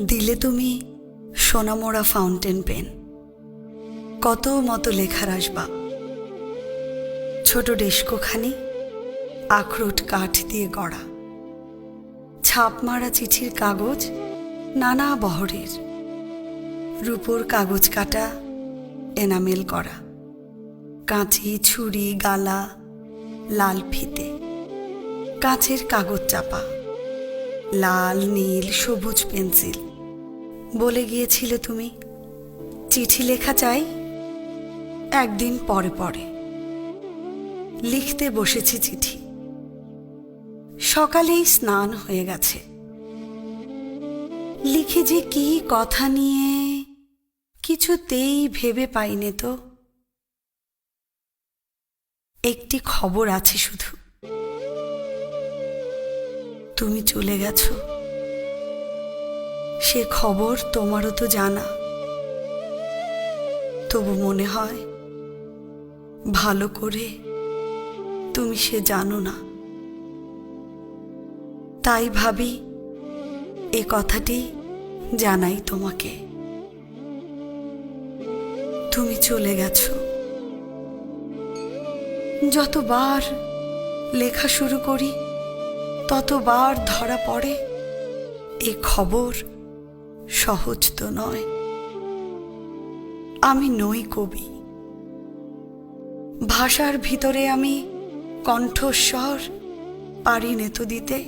দিলে তুমি Sonamura fountain pen, কত মতো লেখার আসবাব, ছোট ডেস্কোখানি আখরোট কাঠ দিয়ে গড়া, ছাপ মারা চিঠির কাগজ নানা বহরের, রূপোর কাগজ কাটা এনামেল করা, কাঁচি ছুরি গালা লাল ফিতে, কাঁচের কাগজ চাপা, লাল নীল সবুজ পেন্সিল। বলে গিয়েছিলে তুমি চিঠি লেখা চাই, একদিন পরে পরে লিখতে বসেছি চিঠি। সকালেই স্নান হয়ে গেছে, লিখে যে কি কথা নিয়ে কিছুতেই ভেবে পাইনে তো। একটি খবর আছে শুধু, তুমি চলে গেছো। সে খবর তোমারও তো জানা, তবু মনে হয় ভালো করে তুমি সে জানো না। তাই ভাবি এ কথাটি জানাই তোমাকে। তুমি চলে গেছো। যতবার লেখা শুরু করি ততবার ধরা পড়ে এ খবর সহজ তো নয়। আমি নই কবি, ভাষার ভিতরে আমি কণ্ঠস্বর পারি নে তো দিতে।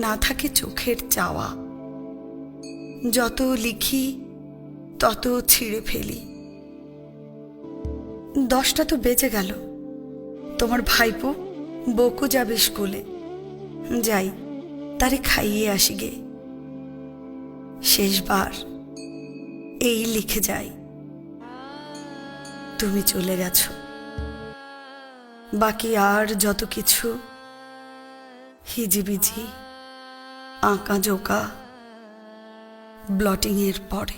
না থাকে চোখের চাওয়া, যত লিখি তত ছিঁড়ে ফেলি। 10টা তো বেজে গেল, তোমার ভাইপো বকু যাবে স্কুলে। যাই, তারে খাইয়ে আসি গে। শেষবার এই লিখে যাই, তুমি চলে গেছো। বাকি আর যত কিছু হিজিবিজি আঁকা জোকা ব্লটিংয়ের পরে।